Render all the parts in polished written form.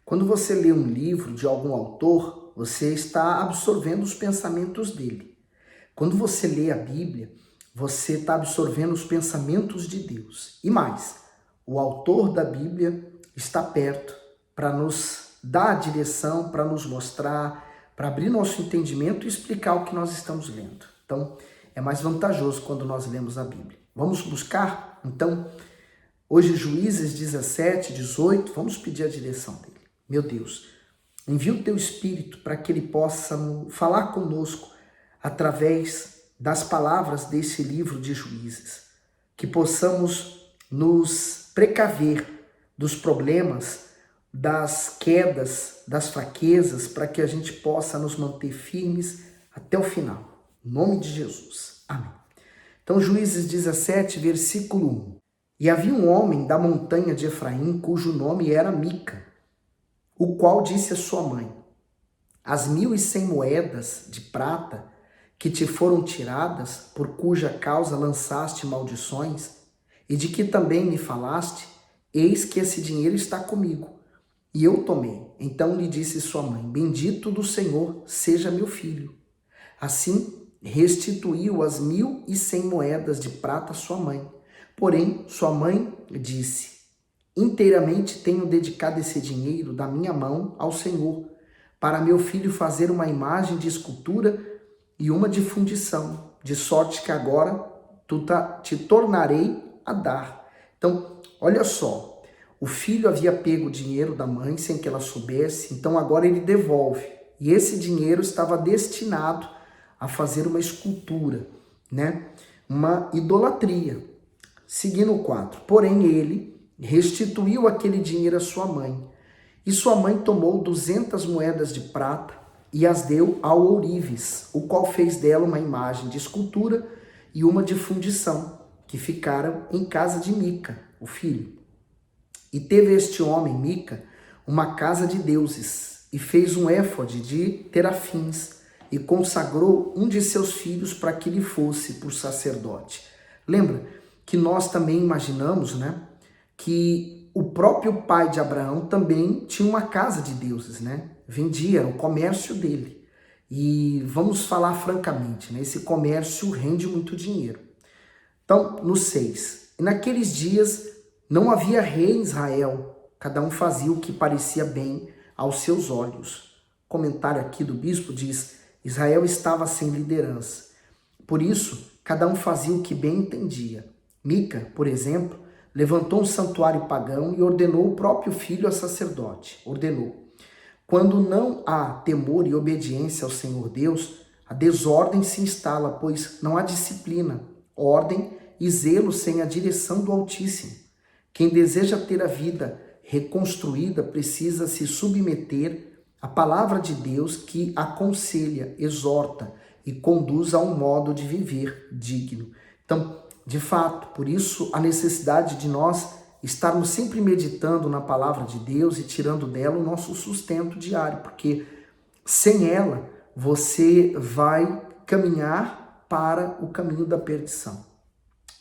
Quando você lê um livro de algum autor, você está absorvendo os pensamentos dele. Quando você lê a Bíblia, você está absorvendo os pensamentos de Deus. E mais, o autor da Bíblia está perto para nos dar a direção, para nos mostrar, para abrir nosso entendimento e explicar o que nós estamos lendo. Então, é mais vantajoso quando nós lemos a Bíblia. Vamos buscar, então, hoje Juízes 17, 18, vamos pedir a direção dele. Meu Deus, envia o teu Espírito para que ele possa falar conosco através das palavras desse livro de Juízes, que possamos nos precaver dos problemas, das quedas, das fraquezas, para que a gente possa nos manter firmes até o final. Em nome de Jesus. Amém. Então, Juízes 17, versículo 1. E havia um homem da montanha de Efraim, cujo nome era Mica, o qual disse a sua mãe: as 1.100 moedas de prata que te foram tiradas, por cuja causa lançaste maldições, e de que também me falaste, eis que esse dinheiro está comigo. E eu tomei. Então lhe disse sua mãe: bendito do Senhor seja meu filho. Assim restituiu as 1.100 moedas de prata à sua mãe. Porém, sua mãe disse: inteiramente tenho dedicado esse dinheiro da minha mão ao Senhor, para meu filho fazer uma imagem de escultura e uma de fundição, de sorte que agora te tornarei a dar. Então, olha só, o filho havia pego o dinheiro da mãe sem que ela soubesse, então agora ele devolve. E esse dinheiro estava destinado a fazer uma escultura, né? Uma idolatria. Seguindo o 4. Porém, ele restituiu aquele dinheiro à sua mãe. E sua mãe tomou 200 moedas de prata e as deu ao ourives, o qual fez dela uma imagem de escultura e uma de fundição, que ficaram em casa de Mica, o filho. E teve este homem, Mica, uma casa de deuses, e fez um éfode de terafins, e consagrou um de seus filhos para que lhe fosse por sacerdote. Lembra que nós também imaginamos, né, que o próprio pai de Abraão também tinha uma casa de deuses, né? Vendia, era o comércio dele. E vamos falar francamente, né? Esse comércio rende muito dinheiro. Então, no 6. E naqueles dias não havia rei em Israel, cada um fazia o que parecia bem aos seus olhos. O comentário aqui do bispo diz: Israel estava sem liderança. Por isso, cada um fazia o que bem entendia. Mica, por exemplo, levantou um santuário pagão e ordenou o próprio filho a sacerdote. Ordenou: quando não há temor e obediência ao Senhor Deus, a desordem se instala, pois não há disciplina, ordem e zelo sem a direção do Altíssimo. Quem deseja ter a vida reconstruída precisa se submeter à palavra de Deus, que aconselha, exorta e conduz a um modo de viver digno. Então, de fato, por isso a necessidade de nós estarmos sempre meditando na palavra de Deus e tirando dela o nosso sustento diário, porque sem ela você vai caminhar para o caminho da perdição.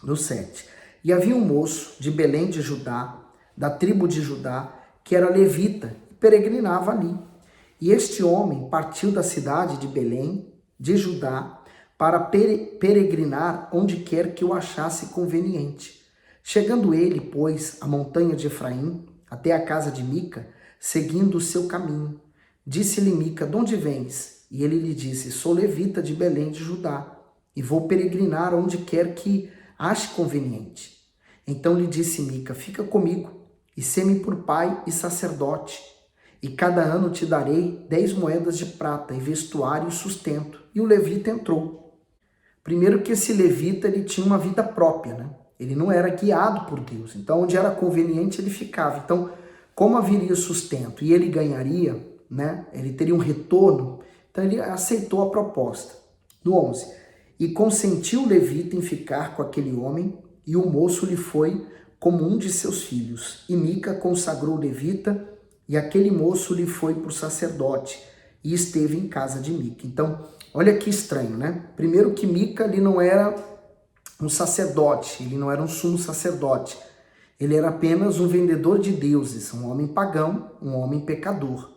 No 7. E havia um moço de Belém de Judá, da tribo de Judá, que era levita e peregrinava ali. E este homem partiu da cidade de Belém de Judá para peregrinar onde quer que o achasse conveniente. Chegando ele, pois, à montanha de Efraim, até a casa de Mica, seguindo o seu caminho. Disse-lhe Mica: de onde vens? E ele lhe disse: sou levita de Belém de Judá, e vou peregrinar onde quer que ache conveniente. Então lhe disse Mica: fica comigo, e sê-me por pai e sacerdote, e cada ano te darei 10 moedas de prata, e vestuário e sustento. E o levita entrou. Primeiro que esse levita, ele tinha uma vida própria, né? Ele não era guiado por Deus. Então, onde era conveniente, ele ficava. Então, como haveria sustento e ele ganharia, né? Ele teria um retorno. Então, ele aceitou a proposta. No 11. E consentiu o levita em ficar com aquele homem, e o moço lhe foi como um de seus filhos. E Mica consagrou o levita, e aquele moço lhe foi por sacerdote, e esteve em casa de Mica. Então, olha que estranho, né? Primeiro que Mica, ele não era um sacerdote, ele não era um sumo sacerdote. Ele era apenas um vendedor de deuses, um homem pagão, um homem pecador.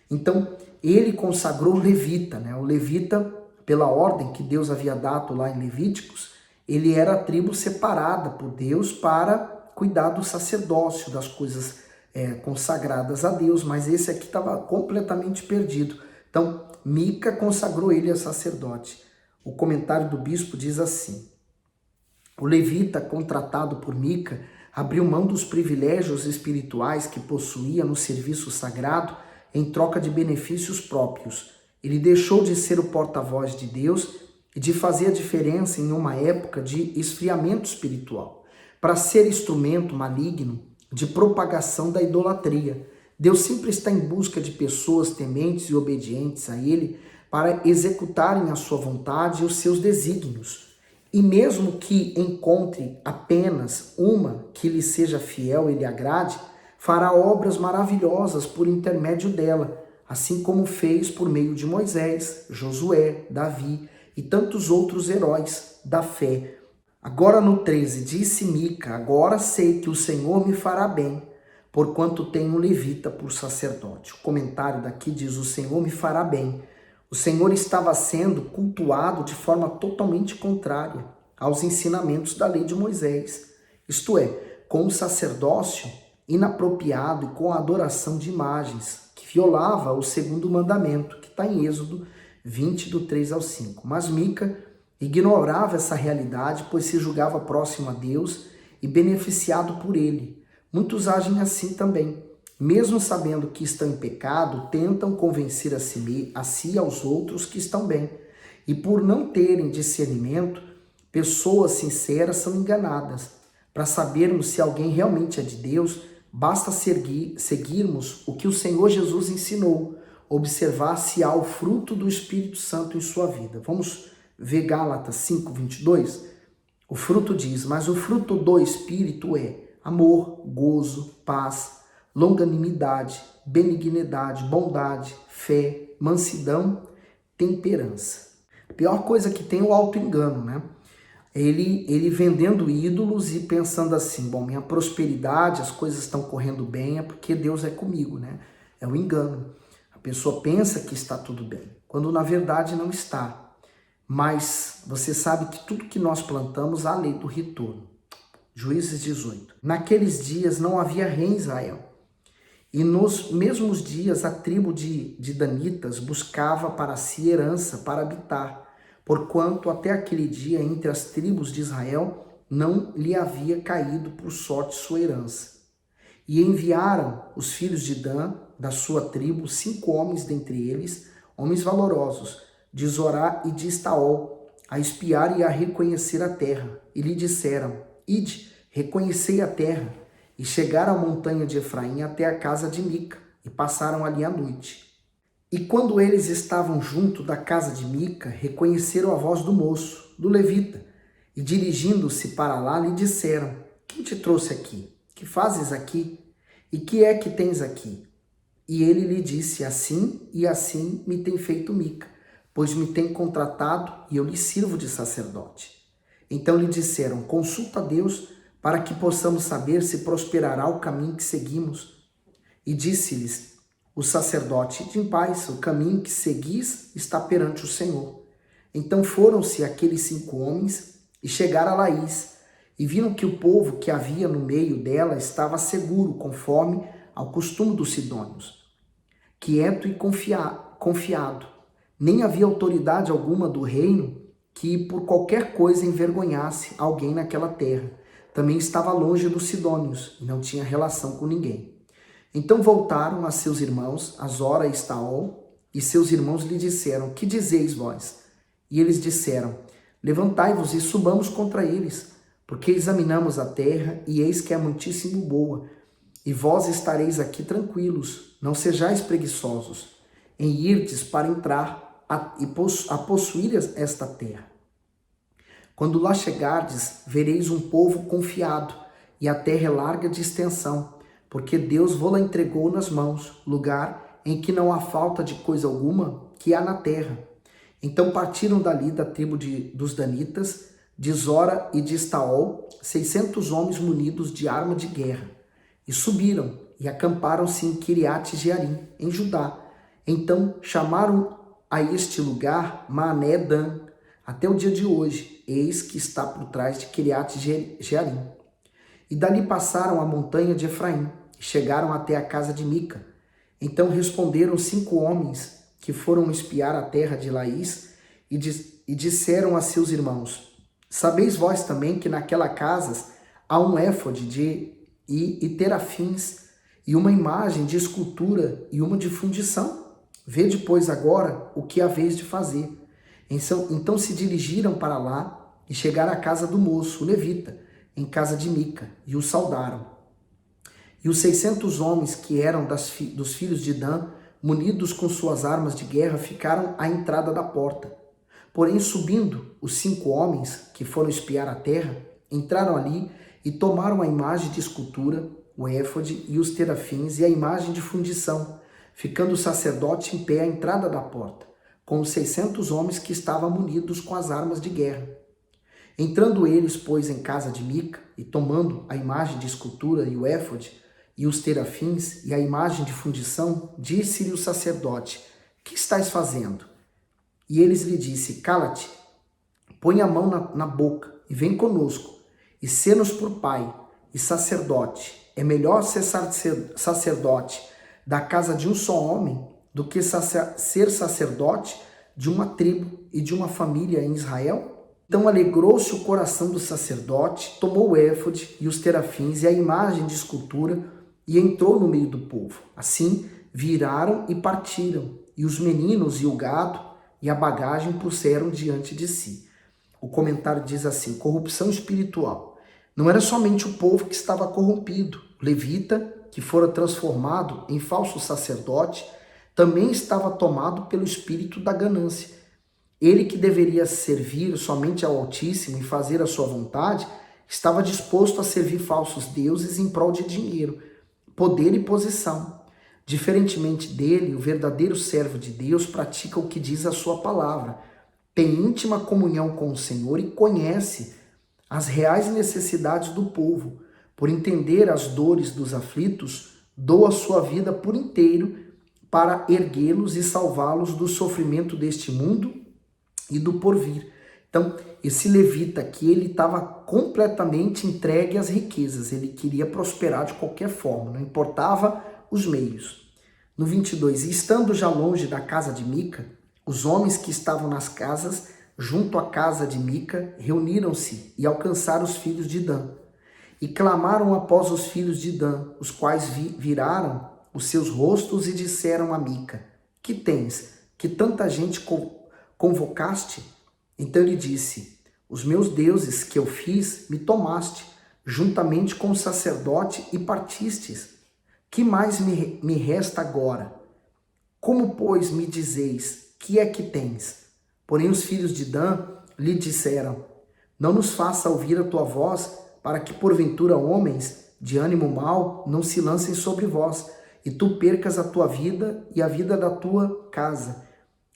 Então, ele consagrou o levita, né? O levita, pela ordem que Deus havia dado lá em Levíticos, ele era a tribo separada por Deus para cuidar do sacerdócio, das coisas consagradas a Deus, mas esse aqui estava completamente perdido. Então, Mica consagrou ele a sacerdote. O comentário do bispo diz assim: o levita contratado por Mica abriu mão dos privilégios espirituais que possuía no serviço sagrado em troca de benefícios próprios. Ele deixou de ser o porta-voz de Deus e de fazer a diferença em uma época de esfriamento espiritual, para ser instrumento maligno de propagação da idolatria. Deus sempre está em busca de pessoas tementes e obedientes a Ele para executarem a sua vontade e os seus desígnios. E mesmo que encontre apenas uma que lhe seja fiel e lhe agrade, fará obras maravilhosas por intermédio dela, assim como fez por meio de Moisés, Josué, Davi e tantos outros heróis da fé. Agora no 13, disse Mica: agora sei que o Senhor me fará bem, porquanto tenho um levita por sacerdote. O comentário daqui diz: o Senhor me fará bem. O Senhor estava sendo cultuado de forma totalmente contrária aos ensinamentos da lei de Moisés, isto é, com o sacerdócio inapropriado e com a adoração de imagens, que violava o segundo mandamento, que está em Êxodo 20, do 3 ao 5. Mas Mica ignorava essa realidade, pois se julgava próximo a Deus e beneficiado por ele. Muitos agem assim também. Mesmo sabendo que estão em pecado, tentam convencer a si e aos outros que estão bem. E por não terem discernimento, pessoas sinceras são enganadas. Para sabermos se alguém realmente é de Deus, basta seguirmos o que o Senhor Jesus ensinou, observar se há o fruto do Espírito Santo em sua vida. Vamos ver Gálatas 5, 22? O fruto diz: mas o fruto do Espírito é amor, gozo, paz, longanimidade, benignidade, bondade, fé, mansidão, temperança. A pior coisa que tem é o auto-engano, né? Ele vendendo ídolos e pensando assim: bom, minha prosperidade, as coisas estão correndo bem, é porque Deus é comigo, né? É o engano. A pessoa pensa que está tudo bem, quando na verdade não está. Mas você sabe que tudo que nós plantamos, há a lei do retorno. Juízes 18. Naqueles dias não havia rei em Israel. E nos mesmos dias a tribo de Danitas buscava para si herança para habitar, porquanto até aquele dia entre as tribos de Israel não lhe havia caído por sorte sua herança. E enviaram os filhos de Dan, da sua tribo, 5 homens dentre eles, homens valorosos, de Zorá e de Estaol, a espiar e a reconhecer a terra. E lhe disseram: ide, reconhecei a terra. E chegaram à montanha de Efraim até a casa de Mica, e passaram ali a noite. E quando eles estavam junto da casa de Mica, reconheceram a voz do moço, do levita, e dirigindo-se para lá, lhe disseram: quem te trouxe aqui? Que fazes aqui? E que é que tens aqui? E ele lhe disse: assim e assim me tem feito Mica, pois me tem contratado e eu lhe sirvo de sacerdote. Então lhe disseram: consulta a Deus para que possamos saber se prosperará o caminho que seguimos. E disse-lhes o sacerdote: ide em paz, o caminho que seguis está perante o Senhor. Então foram-se aqueles 5 homens e chegaram a Laís, e viram que o povo que havia no meio dela estava seguro, conforme ao costume dos sidônios, quieto e confiado. Nem havia autoridade alguma do reino que por qualquer coisa envergonhasse alguém naquela terra. Também estava longe dos sidônios e não tinha relação com ninguém. Então voltaram a seus irmãos, a Zora e Estaol, e seus irmãos lhe disseram: que dizeis vós? E eles disseram: levantai-vos e subamos contra eles, porque examinamos a terra e eis que é muitíssimo boa, e vós estareis aqui tranquilos, não sejais preguiçosos, em irdes para entrar a possuir esta terra. Quando lá chegardes, vereis um povo confiado, e a terra é larga de extensão, porque Deus vô-la entregou nas mãos, lugar em que não há falta de coisa alguma que há na terra. Então partiram dali da tribo dos Danitas, de Zora e de Estaol, 600 homens munidos de arma de guerra, e subiram e acamparam-se em Kiriat Jearim, em Judá. Então chamaram a este lugar Mané Dan, até o dia de hoje, eis que está por trás de Kiriat Jearim. E dali passaram a montanha de Efraim, e chegaram até a casa de Mica. Então responderam 5 homens que foram espiar a terra de Laís, e disseram a seus irmãos: sabeis vós também que naquela casa há um éfode e terafins, e uma imagem de escultura e uma de fundição? Vede, pois, agora o que haveis de fazer. Então se dirigiram para lá e chegaram à casa do moço, o levita, em casa de Mica, e o saudaram. E os 600 homens que eram dos filhos de Dan, munidos com suas armas de guerra, ficaram à entrada da porta. Porém, subindo os 5 homens que foram espiar a terra, entraram ali e tomaram a imagem de escultura, o éfode e os terafins e a imagem de fundição, ficando o sacerdote em pé à entrada da porta, com os 600 homens que estavam munidos com as armas de guerra. Entrando eles, pois, em casa de Mica, e tomando a imagem de escultura e o éfode, e os terafins e a imagem de fundição, disse-lhe o sacerdote: que estás fazendo? E eles lhe disse: cala-te, põe a mão na boca e vem conosco, e sê-nos por pai e sacerdote. É melhor ser sacerdote da casa de um só homem do que ser sacerdote de uma tribo e de uma família em Israel? Então alegrou-se o coração do sacerdote, tomou o éfode e os terafins e a imagem de escultura e entrou no meio do povo. Assim viraram e partiram, e os meninos e o gado e a bagagem puseram diante de si. O comentário diz assim: corrupção espiritual. Não era somente o povo que estava corrompido. O levita, que fora transformado em falso sacerdote, também estava tomado pelo espírito da ganância. Ele, que deveria servir somente ao Altíssimo e fazer a sua vontade, estava disposto a servir falsos deuses em prol de dinheiro, poder e posição. Diferentemente dele, o verdadeiro servo de Deus pratica o que diz a sua palavra, tem íntima comunhão com o Senhor e conhece as reais necessidades do povo. Por entender as dores dos aflitos, doa sua vida por inteiro para erguê-los e salvá-los do sofrimento deste mundo e do porvir. Então, esse levita aqui, ele estava completamente entregue às riquezas, ele queria prosperar de qualquer forma, não importava os meios. No 22, e estando já longe da casa de Mica, os homens que estavam nas casas, junto à casa de Mica, reuniram-se e alcançaram os filhos de Dan. E clamaram após os filhos de Dan, os quais viraram os seus rostos e disseram a Mica: que tens, que tanta gente convocaste? Então ele disse: os meus deuses que eu fiz me tomaste, juntamente com o sacerdote, e partistes. Que mais me resta agora? Como, pois, me dizeis, que é que tens? Porém os filhos de Dan lhe disseram: não nos faça ouvir a tua voz, para que porventura homens de ânimo mau não se lancem sobre vós, e tu percas a tua vida e a vida da tua casa.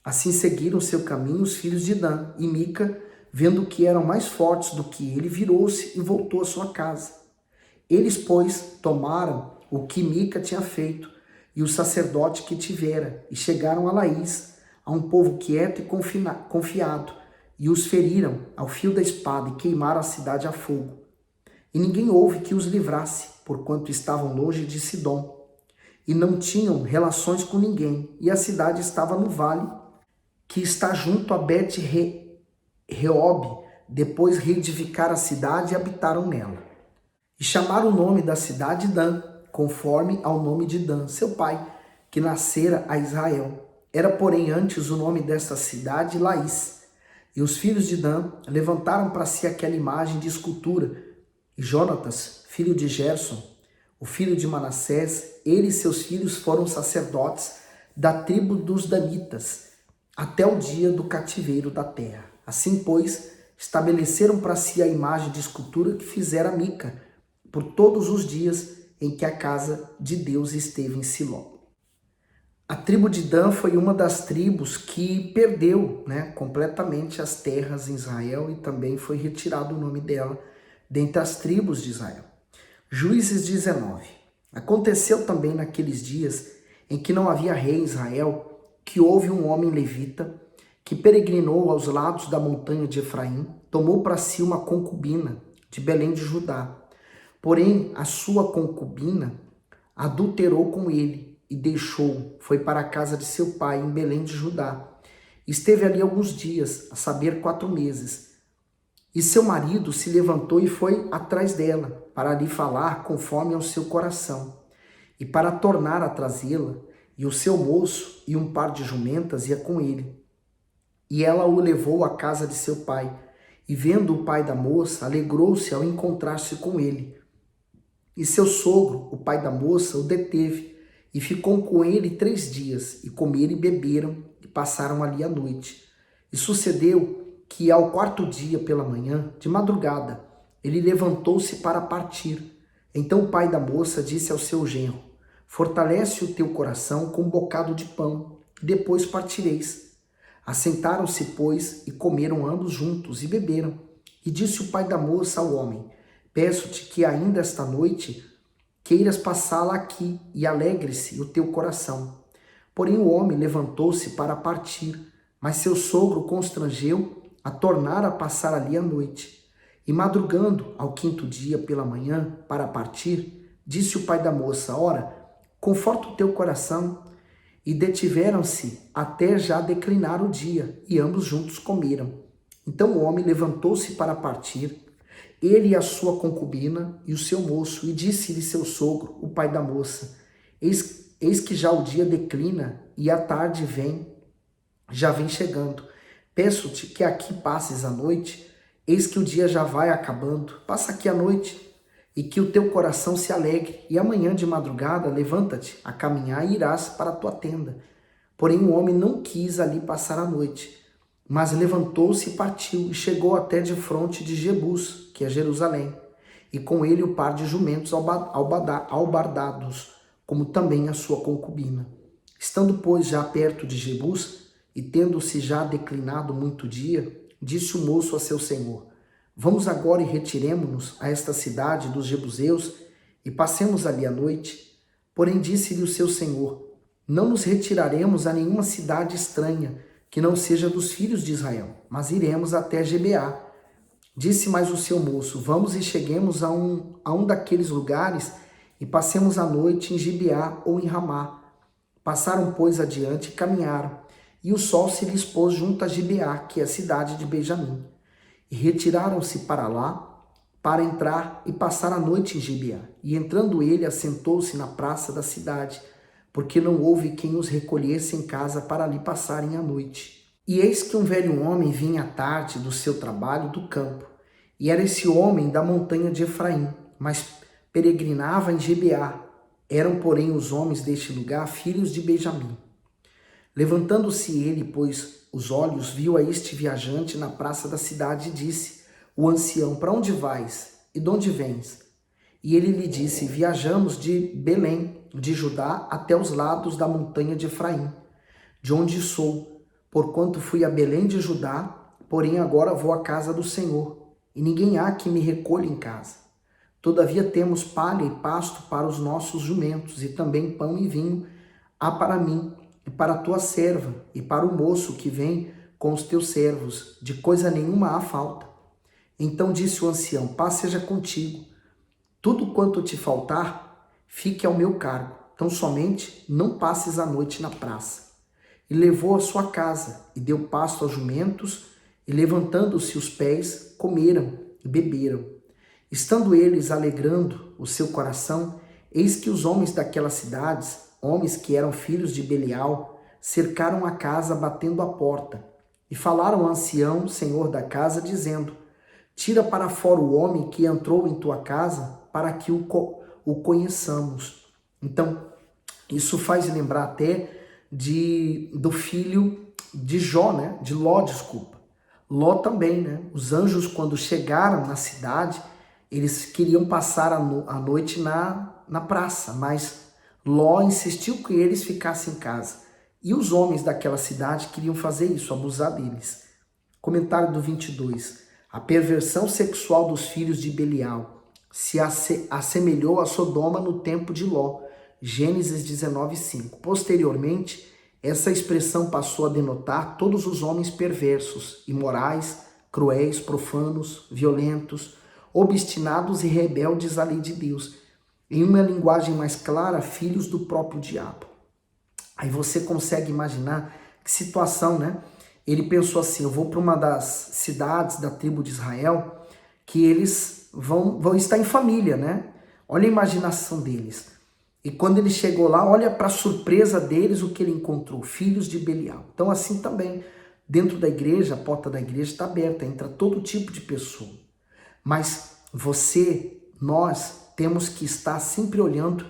Assim seguiram seu caminho os filhos de Dan, e Mica, vendo que eram mais fortes do que ele, virou-se e voltou à sua casa. Eles, pois, tomaram o que Mica tinha feito, e o sacerdote que tivera, e chegaram a Laís, a um povo quieto e confiado, e os feriram ao fio da espada, e queimaram a cidade a fogo. E ninguém houve que os livrasse, porquanto estavam longe de Sidom, e não tinham relações com ninguém, e a cidade estava no vale, que está junto a Bet-Reob. Depois reedificaram a cidade e habitaram nela. E chamaram o nome da cidade Dan, conforme ao nome de Dan, seu pai, que nascera a Israel. Era, porém, antes o nome desta cidade Laís. E os filhos de Dan levantaram para si aquela imagem de escultura. E Jonatas, filho de Gerson, o filho de Manassés, ele e seus filhos foram sacerdotes da tribo dos Danitas, até o dia do cativeiro da terra. Assim, pois, estabeleceram para si a imagem de escultura que fizera Mica, por todos os dias em que a casa de Deus esteve em Siló. A tribo de Dan foi uma das tribos que perdeu, né, completamente as terras em Israel e também foi retirado o nome dela dentre as tribos de Israel. Juízes 19. Aconteceu também naqueles dias em que não havia rei em Israel, que houve um homem levita que peregrinou aos lados da montanha de Efraim, tomou para si uma concubina de Belém de Judá. Porém, a sua concubina adulterou com ele e deixou, foi para a casa de seu pai em Belém de Judá. Esteve ali alguns dias, a saber 4 meses. E seu marido se levantou e foi atrás dela, para lhe falar conforme ao seu coração, e para tornar a trazê-la, e o seu moço e um par de jumentas ia com ele. E ela o levou à casa de seu pai, e vendo o pai da moça, alegrou-se ao encontrar-se com ele. E seu sogro, o pai da moça, o deteve, e ficou com ele 3 dias, e comeram e beberam, e passaram ali a noite. E sucedeu que ao 4º dia pela manhã, de madrugada, ele levantou-se para partir. Então o pai da moça disse ao seu genro: fortalece o teu coração com um bocado de pão, e depois partireis. Assentaram-se, pois, e comeram ambos juntos, e beberam. E disse o pai da moça ao homem: peço-te que ainda esta noite queiras passá-la aqui, e alegre-se o teu coração. Porém o homem levantou-se para partir, mas seu sogro constrangeu a tornar a passar ali a noite. E madrugando ao 5º dia pela manhã para partir, disse o pai da moça: ora, conforta o teu coração. E detiveram-se até já declinar o dia, e ambos juntos comeram. Então o homem levantou-se para partir, ele e a sua concubina e o seu moço, e disse-lhe seu sogro, o pai da moça: eis que já o dia declina e a tarde já vem chegando. Peço-te que aqui passes a noite, eis que o dia já vai acabando. Passa aqui a noite, e que o teu coração se alegre, e amanhã de madrugada levanta-te a caminhar e irás para a tua tenda. Porém o homem não quis ali passar a noite, mas levantou-se e partiu, e chegou até de fronte de Jebus, que é Jerusalém, e com ele o par de jumentos albardados, como também a sua concubina. Estando, pois, já perto de Jebus, e tendo-se já declinado muito dia, disse o moço a seu senhor: vamos agora e retiremo-nos a esta cidade dos jebuseus e passemos ali a noite. Porém disse-lhe o seu senhor: não nos retiraremos a nenhuma cidade estranha, que não seja dos filhos de Israel, mas iremos até Gibeá. Disse mais o seu moço: vamos e cheguemos a um daqueles lugares e passemos a noite em Gibeá ou em Ramá. Passaram, pois, adiante e caminharam, e o sol se lhes pôs junto a Gibeá, que é a cidade de Benjamim. E retiraram-se para lá, para entrar e passar a noite em Gibeá. E entrando ele, assentou-se na praça da cidade, porque não houve quem os recolhesse em casa para ali passarem a noite. E eis que um velho homem vinha à tarde do seu trabalho do campo, e era esse homem da montanha de Efraim, mas peregrinava em Gibeá. Eram, porém, os homens deste lugar filhos de Benjamim. Levantando-se ele, pois, os olhos, viu a este viajante na praça da cidade e disse: o ancião: para onde vais? E de onde vens? E ele lhe disse: viajamos de Belém, de Judá, até os lados da montanha de Efraim, de onde sou, porquanto fui a Belém de Judá, porém agora vou à casa do Senhor, e ninguém há que me recolha em casa. Todavia temos palha e pasto para os nossos jumentos, e também pão e vinho há para mim, e para a tua serva, e para o moço que vem com os teus servos, de coisa nenhuma há falta. Então disse o ancião: paz seja contigo. Tudo quanto te faltar, fique ao meu cargo. Tão somente não passes a noite na praça. E levou a sua casa, e deu pasto aos jumentos, e levantando-se os pés, comeram e beberam. Estando eles alegrando o seu coração, eis que os homens daquelas cidades, homens que eram filhos de Belial, cercaram a casa batendo à porta, e falaram ao ancião, senhor da casa, dizendo: tira para fora o homem que entrou em tua casa, para que o conheçamos. Então, isso faz lembrar até do filho de Jó, né? De Ló, desculpa. Ló também, né? Os anjos, quando chegaram na cidade, eles queriam passar a noite na praça, mas Ló insistiu que eles ficassem em casa. E os homens daquela cidade queriam fazer isso, abusar deles. Comentário do 22. A perversão sexual dos filhos de Belial se assemelhou a Sodoma no tempo de Ló. Gênesis 19:5. Posteriormente, essa expressão passou a denotar todos os homens perversos, imorais, cruéis, profanos, violentos, obstinados e rebeldes à lei de Deus. Em uma linguagem mais clara, filhos do próprio diabo. Aí você consegue imaginar que situação, né? Ele pensou assim, eu vou para uma das cidades da tribo de Israel que eles vão estar em família, né? Olha a imaginação deles. E quando ele chegou lá, olha para a surpresa deles o que ele encontrou, filhos de Belial. Então assim também, dentro da igreja, a porta da igreja está aberta, entra todo tipo de pessoa. Mas nós temos que estar sempre olhando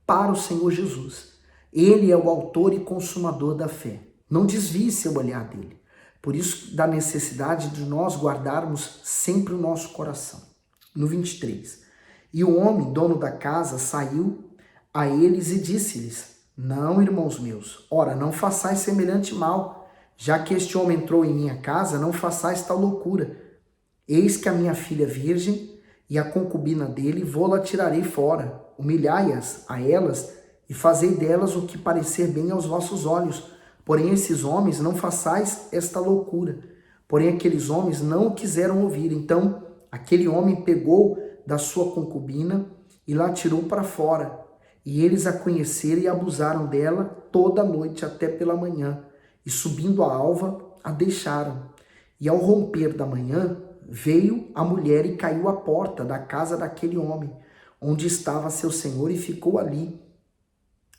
para o Senhor Jesus. Ele é o autor e consumador da fé. Não desvie seu olhar dele. Por isso, da necessidade de nós guardarmos sempre o nosso coração. No 23. E o homem, dono da casa, saiu a eles e disse-lhes: Não, irmãos meus, ora, não façais semelhante mal. Já que este homem entrou em minha casa, não façais tal loucura. Eis que a minha filha virgem e a concubina dele vou-la tirarei fora. Humilhai-as a elas e fazei delas o que parecer bem aos vossos olhos. Porém, esses homens não façais esta loucura. Porém, aqueles homens não o quiseram ouvir. Então, aquele homem pegou da sua concubina e lá tirou para fora. E eles a conheceram e abusaram dela toda a noite até pela manhã. E subindo a alva, a deixaram. E ao romper da manhã, veio a mulher e caiu à porta da casa daquele homem, onde estava seu senhor, e ficou ali,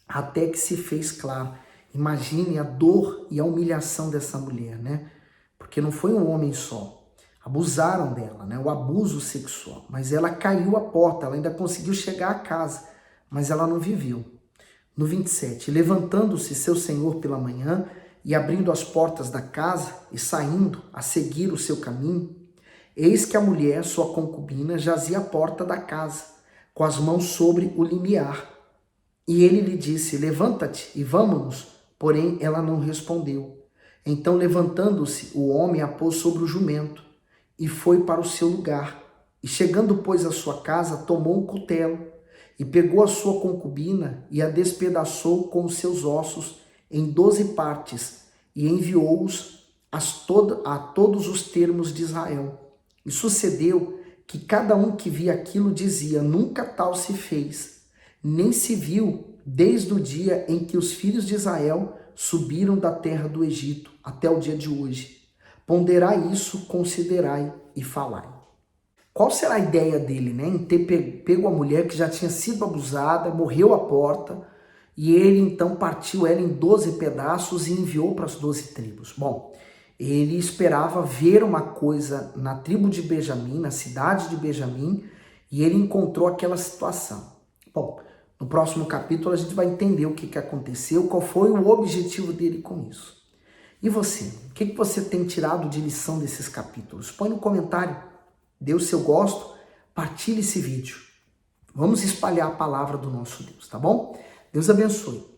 até que se fez claro. Imagine a dor e a humilhação dessa mulher, né? Porque não foi um homem só. Abusaram dela, né? O abuso sexual. Mas ela caiu à porta, ela ainda conseguiu chegar à casa, mas ela não viveu. No 27, levantando-se seu senhor pela manhã e abrindo as portas da casa e saindo a seguir o seu caminho, eis que a mulher, sua concubina, jazia à porta da casa, com as mãos sobre o limiar. E ele lhe disse: Levanta-te e vamo-nos. Porém, ela não respondeu. Então, levantando-se, o homem a pôs sobre o jumento e foi para o seu lugar. E chegando, pois, à sua casa, tomou um cutelo e pegou a sua concubina e a despedaçou com os seus ossos em 12 partes e enviou-os a todos os termos de Israel. E sucedeu que cada um que via aquilo dizia: Nunca tal se fez, nem se viu desde o dia em que os filhos de Israel subiram da terra do Egito até o dia de hoje. Ponderai isso, considerai e falai. Qual será a ideia dele, né? Em ter pego a mulher que já tinha sido abusada, morreu à porta, e ele então partiu ela em 12 pedaços e enviou para as 12 tribos. Bom, ele esperava ver uma coisa na tribo de Benjamim, na cidade de Benjamim, e ele encontrou aquela situação. Bom, no próximo capítulo a gente vai entender o que aconteceu, qual foi o objetivo dele com isso. E você? O que você tem tirado de lição desses capítulos? Põe no comentário, dê o seu gosto, partilhe esse vídeo. Vamos espalhar a palavra do nosso Deus, tá bom? Deus abençoe.